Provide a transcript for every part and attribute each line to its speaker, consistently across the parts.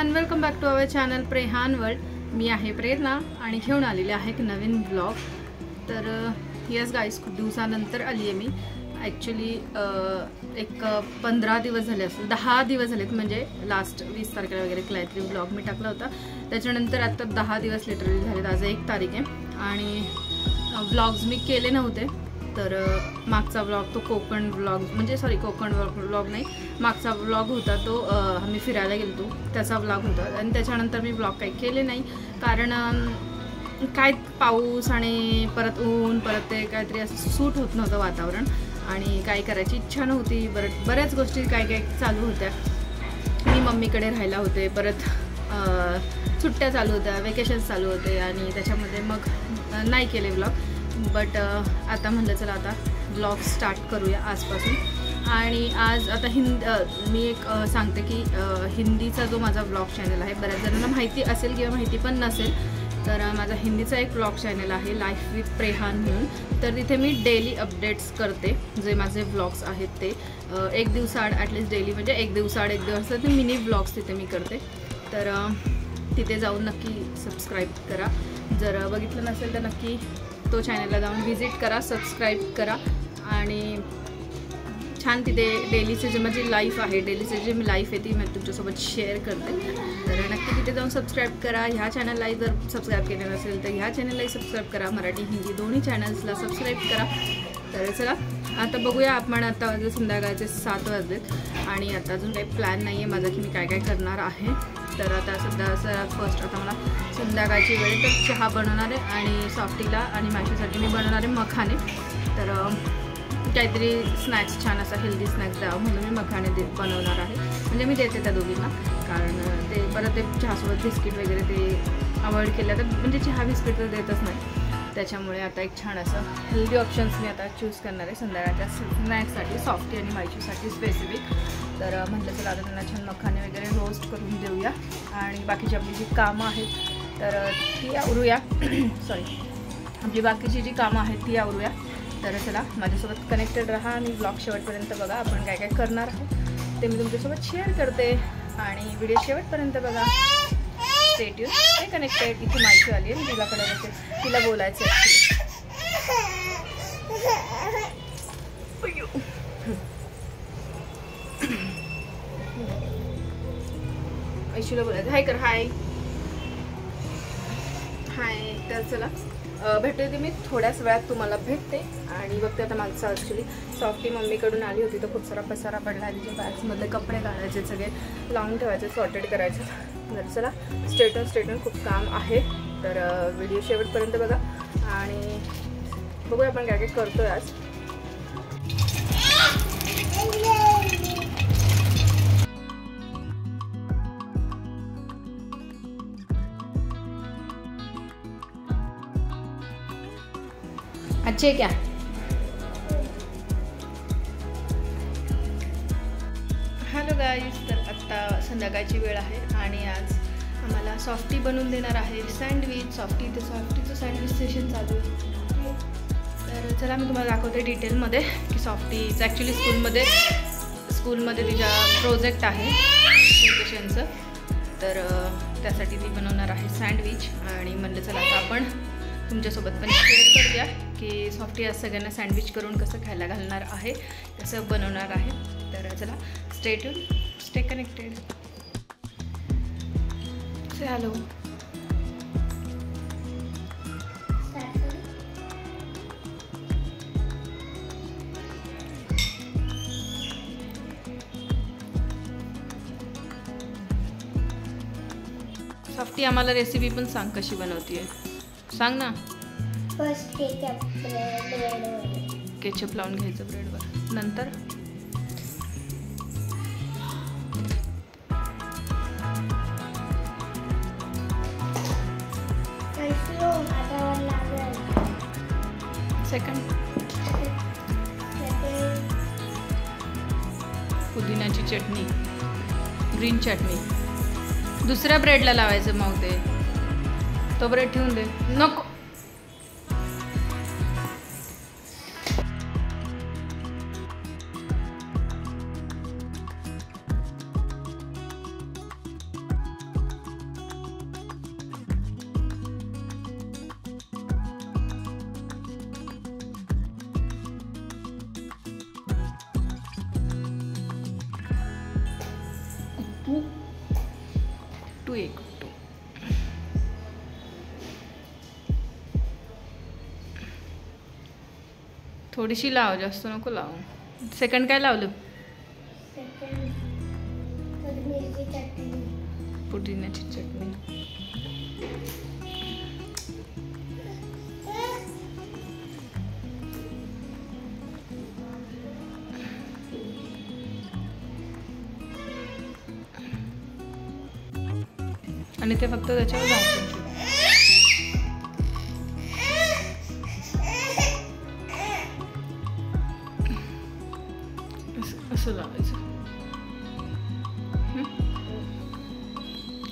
Speaker 1: Everyone, welcome back to our channel Prehan world. मी आहे प्रेरणा आणि घेऊन आलेले आहे एक नवीन ब्लॉग। तर यस गाईज, खूप दिवसानंतर आली आहे मी। ॲक्च्युली एक 15 दिवस झाले असेल, 10 दिवस झालेत, म्हणजे लास्ट 20 तारखेला वगैरे काहीतरी ब्लॉग मी टाकला होता। त्याच्यानंतर आता 10 दिवस लिटरली झालेत। आज 1 तारीख आहे आणि ब्लॉग्स मी केले नव्हते। तर मागचा ब्लॉग तो कोकण ब्लॉग, म्हणजे सॉरी कोकण ब्लॉग नाही, मागचा ब्लॉग होता तो आम्ही फिरायला गेलो त्याचा ब्लॉग होता। आणि त्याच्यानंतर मी ब्लॉग काही केले नाही, कारण काय पाऊस आणि परत ऊन, परत ते काहीतरी असं सूट होत नव्हतं वातावरण आणि काही करायची इच्छा नव्हती। बऱ्याच गोष्टी काय चालू होत्या। मी मम्मीकडे राहायला होते, परत सुट्ट्या चालू होत्या, वेकेशन्स चालू होते आणि त्याच्यामध्ये मग नाही केले ब्लॉग। बट आता म्हणलं चला आता ब्लॉग स्टार्ट करूया आजपासून। आणि आज आता मी एक सांगते की हिंदीचा जो माझा ब्लॉग चॅनल आहे, बऱ्याच जणांना माहिती असेल किंवा माहिती पण नसेल, तर माझा हिंदीचा एक ब्लॉग चॅनल आहे लाईफ विथ प्रेहान म्हणून। तर तिथे मी डेली अपडेट्स करते, जे माझे ब्लॉग्स आहेत ते एक दिवसाआड ॲटलिस्ट डेली, म्हणजे एक दिवसाआड एक दिवस ते मिनी ब्लॉग्स तिथे मी करते। तर तिथे जाऊन नक्की सबस्क्राईब करा, जर बघितलं नसेल तर नक्की तो चॅनलला जाऊन व्हिजिट करा, सबस्क्राईब करा। आणि छान तिथे डेलीचे जे माझी लाईफ आहे, डेलीचे जे मी लाईफ आहे ती मी तुमच्यासोबत शेअर करते। तर नक्की तिथे जाऊन सबस्क्राईब करा। ह्या चॅनललाही जर सबस्क्राईब केलं नसेल तर ह्या चॅनललाही सबस्क्राईब करा, मराठी हिंदी दोन्ही चॅनल्सला सबस्क्राईब करा। तर चला आता बघूया, आपण आता वाजले संध्याकाळचे 7 वाजलेत आणि आता अजून काही प्लॅन नाही आहे माझा की मी काय काय करणार आहे। तर आता सध्या फर्स्ट आता मला संध्याकाळची वेळ तर चहा बनवणार आहे आणि सॉफ्टीला आणि माझ्यासाठी मी बनवणार आहे मखाने। तर काहीतरी स्नॅक्स, छान असा हेल्दी स्नॅक्स द्यावं म्हणून मी मखाने बनवणार आहे। म्हणजे मी देते त्या दोघींना, कारण ते परत ते चहासोबत बिस्किट वगैरे ते अवॉइड केलं तर, म्हणजे चहा बिस्किट तर देतच नाही, त्याच्यामुळे आता एक छान असं हेल्दी ऑप्शन्स मी आता चूज करणार आहे संध्याकाळच्या स्नॅक्ससाठी, सॉफ्टी आणि मायचूसाठी स्पेसिफिक। तर म्हटलं चला आता त्यांना छान मखाने वगैरे रोस्ट करून देऊया आणि बाकीची आपली जी कामं आहेत तर ती आवरूया सॉरी आपली बाकीची जी कामं आहेत ती आवरूया। तर चला माझ्यासोबत कनेक्टेड राहा आणि ब्लॉग शेवटपर्यंत बघा, आपण काय काय करणार आहोत ते मी तुमच्यासोबत शेअर करते आणि व्हिडिओ शेवटपर्यंत बघा। Stay tune, stay connected. इथे माहिती आली आहे, तिलाकडे असेल, तिला बोलायचं आहे। ऐशूला बोलायचं, हाय कर, हाय हाय। तर चला भेटते मी थोड्याच वेळात, तुम्हाला भेटते। आणि बघते आता मागचं ॲक्च्युली सॉफ्टी मम्मीकडून आली होती तर खूप सारा पसारा पडला आहे, तिचे बॅग्समधले कपडे काढायचे, सगळे लावून ठेवायचे, सॉर्टेड करायचे। तर चला स्टेटन खूप काम आहे। तर व्हिडिओ शेवटपर्यंत बघा आणि बघूया आपण काय काय करतोय आज। अच्छे क्या हॅलो गाईज, तर आत्ता संध्याकाळची वेळ आहे आणि आज आम्हाला सॉफ्टी बनवून देणार आहे सँडविच। सॉफ्टीचं सँडविच सेशन चालू आहे। तर चला मी तुम्हाला दाखवते डिटेलमध्ये की सॉफ्टीचं ॲक्च्युली स्कूलमध्ये तिचा प्रोजेक्ट आहे एज्युकेशनचं, तर त्यासाठी ती बनवणार आहे सँडविच। आणि म्हणलं चला आता आपण तुमच्यासोबत पण शेअर करूया की सॉफ्टी आज सगळ्यांना सँडविच करून कसं खायला घालणार आहे, कसं बनवणार आहे। तर चला stay tune, stay connected. Hello, Softy आम्हाला रेसिपी पण सांग, कशी बनवतीये सांग ना।
Speaker 2: फर्स्ट
Speaker 1: केचप लावून घ्यायचं ब्रेडवर, नंतर सेकंड पुदिन्याची चटणी, ग्रीन चटणी, दुसऱ्या ब्रेडला लावायचं। मग ते तो ब्रेड ठेवून दे, नको। टू एक टू. थोडीशी लाव, जास्त नको लाव. सेकंड काय लावलं? पुदिन्याची चटणी. आणि ते फक्त त्याच्यावर घालून असं लावायचं.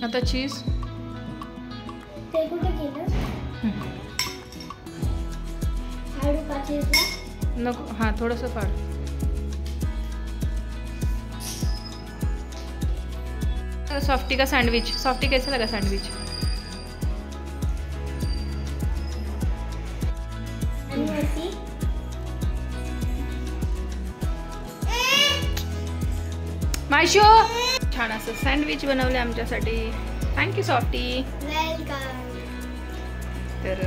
Speaker 1: आता चीज
Speaker 2: ते कुठे केलं? आलू का चीजला?
Speaker 1: नको. हां, थोडंसं फाड. सॉफ्टी का सैंडविच? सॉफ्टी कैसा लगा सैंडविच? मायशो छान असं सँडविच बनवले आमच्यासाठी. Thank you Softy.
Speaker 2: वेलकम.
Speaker 1: तर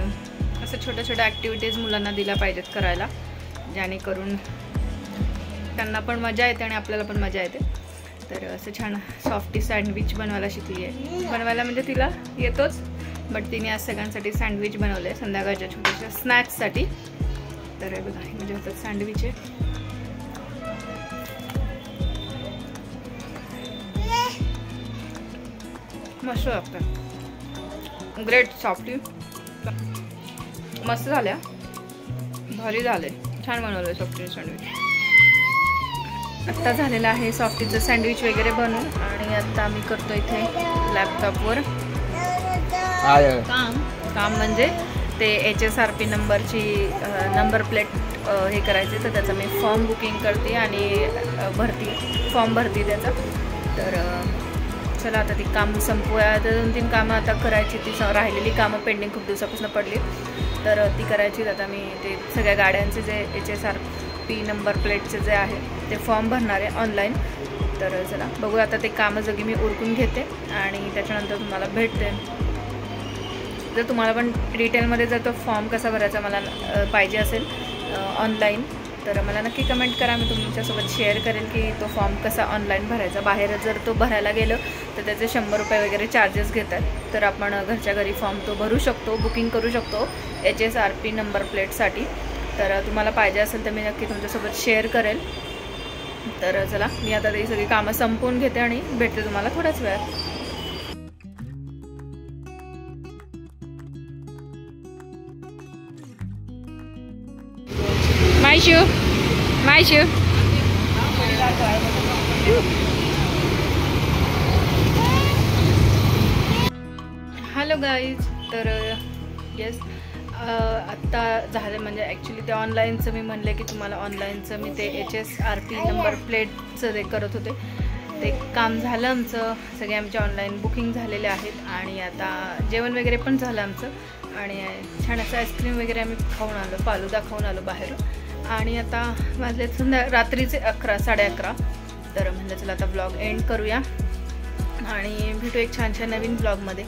Speaker 1: असं छोट्या छोट्या ॲक्टिव्हिटीज मुलांना दिल्या पाहिजेत करायला, जेणेकरून त्यांना पण मजा येते आणि आपल्याला पण मजा येते. तर असं छान सॉफ्टी सँडविच बनवायला शिकली आहे. बनवायला म्हणजे तिला येतोच, बट तिने आज सगळ्यांसाठी सँडविच बनवलं आहे संध्याकाळच्या छोट्याशा स्नॅक्ससाठी. तर हे बघा, म्हणजे होतं सँडविच आहे. मस्त लागतं. ग्रेट. सॉफ्टी मस्त झाल्या, भारी झाले, छान बनवलं सॉफ्टी सँडविच. आत्ता झालेलं आहे सॉफ्टीचं सँडविच वगैरे बनवून, आणि आता आम्ही करतो इथे लॅपटॉपवर काम म्हणजे ते HSRP नंबरची नंबर प्लेट हे करायचे. तर त्याचं मी फॉर्म बुकिंग करते आणि फॉर्म भरते त्याचा. तर चला आता ती काम संपवूया. 2-3 कामं आता करायची, ती राहिलेली कामं पेंडिंग खूप दिवसापासून पडली, तर ती करायची. आता मी ते सगळ्या गाड्यांचे जे HSRP नंबर प्लेटचे जे आहे ते फॉर्म भरणार आहे ऑनलाईन. तर चला बघूया आता ते कामं सगळी मी उरकून घेते आणि त्याच्यानंतर तुम्हाला भेटते. जर तुम्हाला पण डिटेलमध्ये जर तो फॉर्म कसा भरायचा मला पाहिजे असेल ऑनलाईन, तर मला नक्की कमेंट करा. मी तुमच्यासोबत शेअर करेल की तो फॉर्म कसा ऑनलाईन भरायचा. बाहेर जर तो भरायला गेलं तर त्याचे 100 रुपये वगैरे चार्जेस घेतात. तर आपण घरच्या घरी फॉर्म तो भरू शकतो, बुकिंग करू शकतो HSRP नंबर प्लेटसाठी. तर तुम्हाला पाहिजे असेल तर मी नक्की तुमच्यासोबत शेअर करेल. तर चला मी आता ती सगळी कामं संपवून घेते आणि भेटते तुम्हाला थोड्याच वेळात. मायशू हॅलो गाईज. तर येस, आत्ता झालं म्हणजे ॲक्च्युली ते ऑनलाईनचं मी म्हणले की तुम्हाला ऑनलाईनचं मी ते HSRP नंबर प्लेटचं ते करत होते. ते काम झालं आमचं. सगळे आमचे ऑनलाईन बुकिंग झालेले आहेत आणि आता जेवण वगैरे पण झालं आमचं. आणि छान असं आईस्क्रीम वगैरे आम्ही खाऊन आलो, फालुदा खाऊन आलो बाहेर. आणि आता वाजले रात्रीचे 11, 11:30. तर म्हणलं चला आता ब्लॉग एंड करूया आणि भेटू एक छान छान नवीन ब्लॉगमध्ये.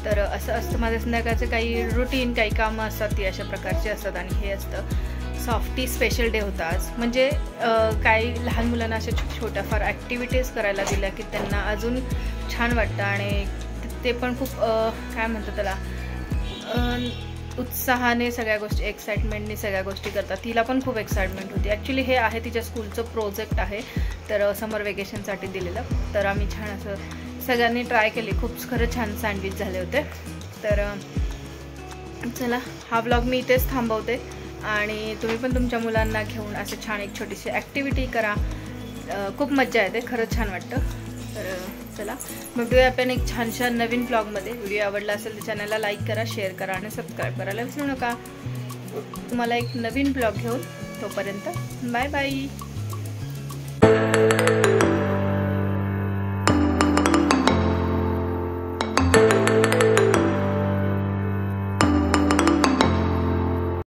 Speaker 1: तर असं असतं माझं संध्याकाळचं काही रुटीन, काही कामं असतात ती अशा प्रकारची असतात. आणि हे असतं सॉफ्टी स्पेशल डे होता आज. म्हणजे काही लहान मुलांना अशा छोट्या फार ॲक्टिव्हिटीज करायला दिल्या की त्यांना अजून छान वाटतं आणि ते पण खूप काय म्हणतात त्याला उत्साहाने सगळ्या गोष्टी, एक्साइटमेंटने सगळ्या गोष्टी करतात. तिला पण खूप एक्साइटमेंट होती. ॲक्च्युली हे आहे तिच्या स्कूलचं प्रोजेक्ट आहे, तर समर वेकेशनसाठी दिलेलं. तर आम्ही छान असं सगळ्यांनी ट्राय केली. खूप खरंच छान सँडविच झाले होते. तर चला हा ब्लॉग मी इथेच थांबवते आणि तुम्ही पण तुमच्या मुलांना घेऊन असं छान एक छोटीशी ॲक्टिव्हिटी करा. खूप मजा येते, खरंच छान वाटतं. तर चला भेटूया आपण एक छान छान नवीन ब्लॉगमध्ये. व्हिडिओ आवडला असेल तर चॅनलला लाईक करा, शेअर करा आणि सबस्क्राईब करायला विसरू नका. तुम्हाला एक नवीन ब्लॉग घेऊन तोपर्यंत बाय बाय.